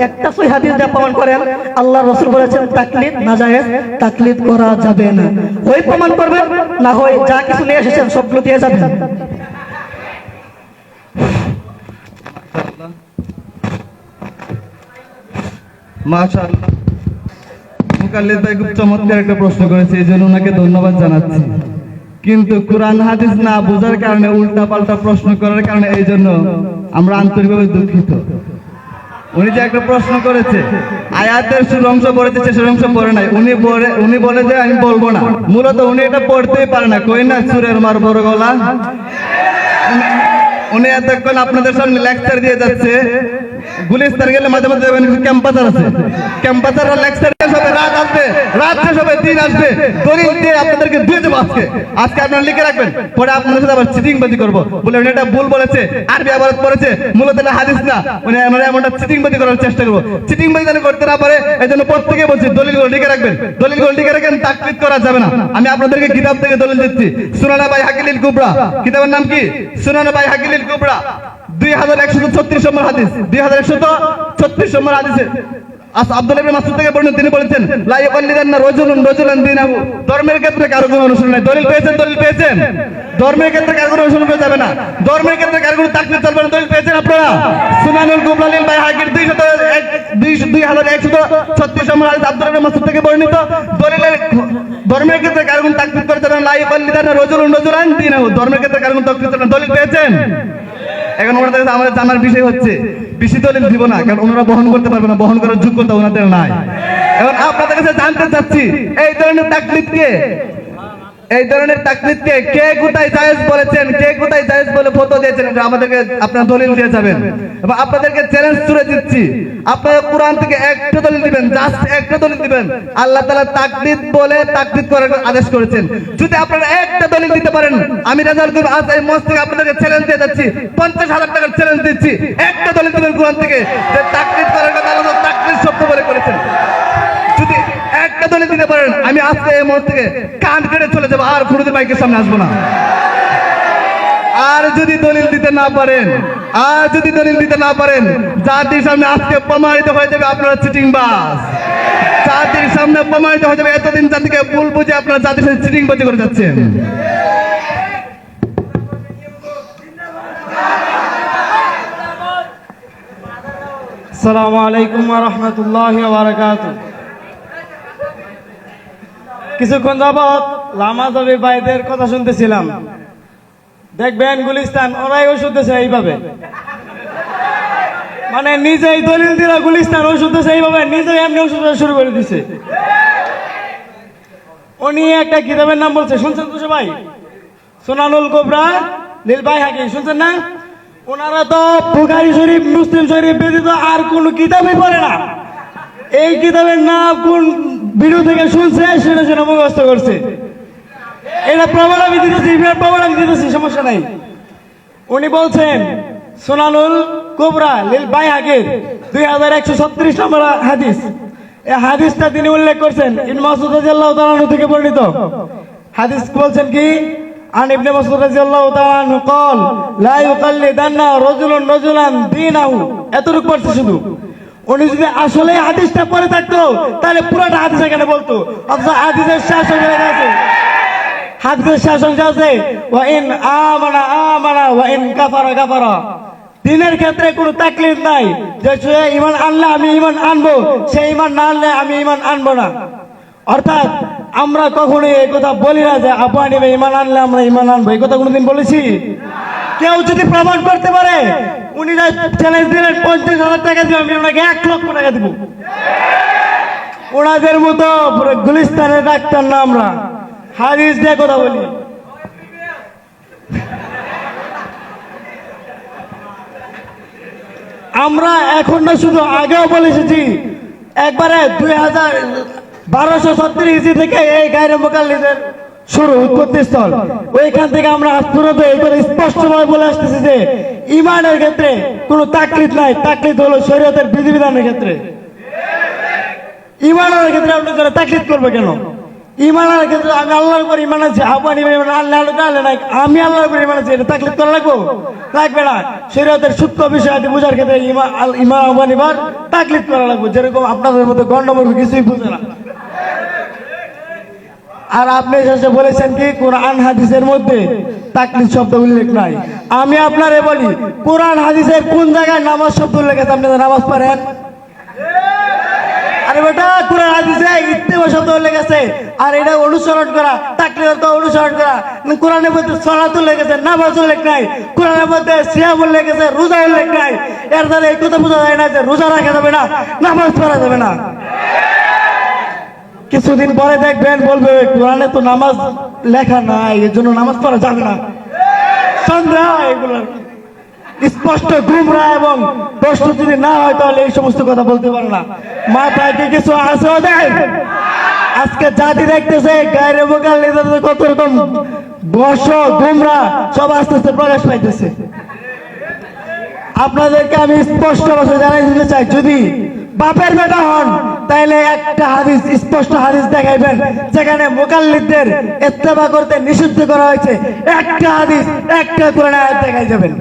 একটা সহি হাদিস যা প্রমাণ করেন আল্লাহ রাসূল বলেছেন তাকলিদ নাজায়েজ, তাকলিদ করা যাবে না। ওই প্রমাণ করবেন, না হয় যা কিছু নিয়ে এসেছেন সবগুলো দিয়ে যাবেন। মাশাআল্লাহ, মুকাল্লিদ ভাই খুব চমৎকার একটা প্রশ্ন করেছে, এই জন্য ওনাকে ধন্যবাদ জানাচ্ছি। কিন্তু কোরআন হাদিস না বোঝার কারণে উল্টা পাল্টা প্রশ্ন করার কারণে এই জন্য আমরা আন্তরিকভাবে দুঃখিত। উনি যে একটা প্রশ্ন করেছে, আয়াতের শুরু অংশ পড়েছে, শেষের অংশ পড়ে নাই, উনি বলে যে আমি বলবো না। মূলত উনি এটা পড়তেই পারে না, কই না সুরের মার বড় গলা। উনি এতক্ষণ আপনাদের সামনে লেকচার দিয়ে যাচ্ছে। গুলিস্তান গেলে মাঝে মাঝে ক্যাম্পাসার আছে, ক্যাম্পাসাররা লেকচার হবে, রাত আসবে, রাত শেষ হবে, দিন আসবে, দলিল দিয়ে আপনাদেরকে দিয়ে দেবো। আজকে আপনারা লিখে রাখবেন, পরে আপনাদের সাথে আবার চিটিংবাজি করবো, বলে উনি এটা ভুল বলেছে, আরবি আবারত পড়েছে, মূলত এটা হাদিস না। উনি আমরা এমনটা চিটিংবাজি করার চেষ্টা করবো, চিটিংবাজি যেন করতে না পারে এই জন্য প্রত্যেকে বলছি দলিলগুলো লিখে রাখবেন, দলিলগুলো লিখে রাখেন, তাকলিদ করা যাবে না। আমি আপনাদেরকে কিতাব থেকে দলিল দিচ্ছি, সুনান বাইহাকিল কুবরা, কিতাবের নাম কি? সুনান বাইহাকিল কুবরা, 2136 নম্বর হাদিস, 2136 নম্বর হাদিসে আব্দুল্লাহ ইবনে মাসউদ থেকে বর্ণিত, তিনি বলেছেন লা ইয়াকাল্লিদান্না রাজুলান দীনাহু। ধর্মের ক্ষেত্রে কারো কোনো অনুসরণ নাই। দলিল পেয়েছেন? দলিল পেয়েছেন? ধর্মের ক্ষেত্রে কারো কোনো অনুসরণ করা যাবে না, ধর্মের ক্ষেত্রে কারো কোনো তাকলিদ চলবে না। দলিল পেয়েছেন আপনারা? সুনানুল কুবরা লিল বাইহাকির 2136 নম্বর হাদিস আব্দুল্লাহ ইবনে মাসউদ থেকে বর্ণিত। দলিলের ধর্মের ক্ষেত্রে কারো কোনো তাকলিদ করা যাবে না। লা ইয়াকাল্লিদান্না রাজুলান দীনাহু, ধর্মের ক্ষেত্রে কারো কোনো তাকলিদ চলবে না। দলিল পেয়েছেন? এখন ওনাদের কাছে আমাদের জানার বিষয় হচ্ছে, বেশি দলিল দিব না, কারণ ওনারা বহন করতে পারবে না, বহন করার যোগ্যতা ওনাদের নাই। এখন আপনাদের কাছে জানতে চাচ্ছি, এই ধরনের তাকলিদকে কে কোথায় জায়েজ বলেছেন, কে কোথায় জায়েজ বলে ফতোয়া দিয়েছেন, আমাদেরকে আপনারা দলিল দিয়ে যাবেন। এবং আপনাদেরকে চ্যালেঞ্জ ছুড়ে দিচ্ছি, আপনারা কোরআন থেকে একটা দলিল দিবেন, জাস্ট একটা দলিল দিবেন। আল্লাহ তাআলা তাকলিদ বলে তাকলিদ করার আদেশ করেছেন। যদি আপনারা একটা দলিল দিতে পারেন, আমি রেজাল্ট করব। আজ এই মঞ্চ থেকে আপনাদেরকে চ্যালেঞ্জ দিয়ে যাচ্ছি, 50,000 টাকার চ্যালেঞ্জ দিচ্ছি, একটা দলিল দিবেন কোরআন থেকে যে তাকলিদ করার কথা আল্লাহ তাকলিদ শব্দ বলে করেছেন। যদি একটা দলিল দিতে পারেন, আমি আজকে এই মঞ্চ থেকে কান কেটে চলে যাবো, আর কোনোদিন মাইকের সামনে আসবো না। আর যদি দলিল দিতে না পারেন, জাতির সামনে আজকে প্রমাণিত হয়ে যাবে আপনারা চিটিংবাজ। জাতির সামনে প্রমাণিত হয়ে যাবে, এতদিন জাতিকে ভুল বুঝে আপনারা জাতির সাথে চিটিংবাজি করে যাচ্ছেন। আসসালামু আলাইকুম ওয়া রাহমাতুল্লাহি ওয়া বারাকাতুহু। কিছুক্ষণ যাবত লামাজবি ভাইদের কথা শুনতেছিলাম। দেখবেন গুলিস্তান ওরাই ওষুধ দিয়েছে এইভাবে, মানে নিজেই দলিল দিল গুলিস্তান ওষুধ দিয়েছে এইভাবে, নিজেই এমনি ওষুধ শুরু করে দিছে। উনি একটা কিতাবের নাম বলছে, শুনছেন তো সবাই? সুনানুল কুবরা লিল বাইহাকি, শুনছেন না? ওনারা তো বুখারী শরীফ, মুসলিম শরীফ ব্যতীত আর কোন কিতাবই পড়ে না। এই কিতাবের নাম কোন ভিডিও থেকে শুনছে, সেটা শুনে মুখস্থ করছে। এটা প্রমাণ আমি দিতেছি, সমস্যা নাই। উনি বলছেন সুনানুল কুবরা লিল বাইহাকির 2136 নম্বর হাদিস, এই হাদিসটা তিনি উল্লেখ করছেন ইবনে মাসউদ রাদিয়াল্লাহু তাআলা আনহু থেকে বর্ণিত। হাদিস বলছেন কি, আন ইবনে মাসউদ রাদিয়াল্লাহু তাআলা আনহু قال لا يقلدن رجل رجلا دينه, এতটুকু পড়ছে শুধু। উনি যদি আসলে হাদিসটা পড়ে থাকতো তাহলে পুরোটা হাদিস এখানে বলতো। অথচ হাদিসের শেষ হয়ে গেছে, হাদিসের শেষ অংশ আছে ওয়া ইন আমানা আমানা ওয়া ইন কাফারা কাফারা। দিনের ক্ষেত্রে কোনো তাকলিদ নাই যে সে ঈমান আনলে আমি ঈমান আনবো, সে ঈমান না আনলে আমি ঈমান আনবো না। অর্থাৎ আমরা কখনোই এই কথা বলি না যে আপু আনিবে ঈমান আনলে আমরা ঈমান আনবো, এই কথা কোনোদিন বলেছি? কেউ যদি প্রমাণ করতে পারে, উনি চ্যালেঞ্জ দিলেন 50,000 টাকা দিব, আমি ওনাকে 1 লক্ষ টাকা দিব। ওনাদের মতো গুলিস্তানের ডাক্তার না আমরা, হাদিস দিয়ে কথা বলি। আমরা এখন না, শুধু আগেও বলে এসেছি, একবারে 1236 ইসি থেকে এই গায়রে মুকাল্লিদের শুরু, উৎপত্তি স্থল। ওইখান থেকে আমরা আজ পর্যন্ত এই করে স্পষ্টভাবে বলে আসতেছি যে ঈমানের ক্ষেত্রে কোনো তাকলিদ নাই। তাকলিদ হলো শরীয়তের বিধিবিধানের ক্ষেত্রে, ঈমানের ক্ষেত্রে আপনি যারা তাকলিদ করবে কেন? ইমান আনার ক্ষেত্রে আমি আল্লাহর উপর ইমান আছি, আহ্বান ইমান আল্লাহ আল্লাহ নাই, আমি আল্লাহর উপর ইমান আছি, এটা তাকলিদ করা লাগবো? লাগবে না। শরীয়তের সূক্ষ্ম বিষয় বোঝার ক্ষেত্রে ইমান আহ্বান ইমান তাকলিদ করা লাগবে, যেরকম আপনাদের মধ্যে গণ্ডমূর্খ কিছুই বুঝে না। আর আপনি শেষে বলেছেন কি কোরআন হাদিসের মধ্যে তাকলিদ শব্দ উল্লেখ নাই। আমি আপনারে বলি, কোরআন হাদিসের কোন জায়গায় নামাজ শব্দ উল্লেখ আছে? আপনি নামাজ পড়েন? আরে বেটা, কোরআন হাদিসে ইত্তেবা শব্দ উল্লেখ আছে, আর এটা অনুসরণ করা, তাকলিদ অর্থ অনুসরণ করা। কোরআনের মধ্যে সালাত উল্লেখ আছে, নামাজ উল্লেখ নাই। কোরআনের মধ্যে সিয়াম উল্লেখ আছে, রোজা উল্লেখ নাই। এর দ্বারা এই কথা বোঝা যায় না যে রোজা রাখা যাবে না, নামাজ পড়া যাবে না। কিছুদিন পরে দেখবেন বলবে কোরআনে তো নামাজ লেখা নাই, এর জন্য নামাজ পড়া যাবে না। সন্দেহ এগুলো স্পষ্ট গুমরা, এবং প্রশ্ন যদি না হয় তাহলে এই সমস্ত কথা বলতে পারে না। মাথায় কি কিছু আছে ওদের? আজকে জাতি দেখতেছে গায়ের বোকাল কত রকম বর্ষ গুমরা সব আস্তে আস্তে প্রকাশ পাইতেছে। আপনাদেরকে আমি স্পষ্ট ভাষায় জানাই দিতে চাই, যদি বাপের বেটা হন তাইলে একটা হাদিস, স্পষ্ট হাদিস দেখাইবেন যেখানে মুকাল্লিদদের ইত্তেবা করতে নিষিদ্ধ করা হয়েছে। একটা হাদিস, একটা কোরআন আয়াত দেখাই যাবেন।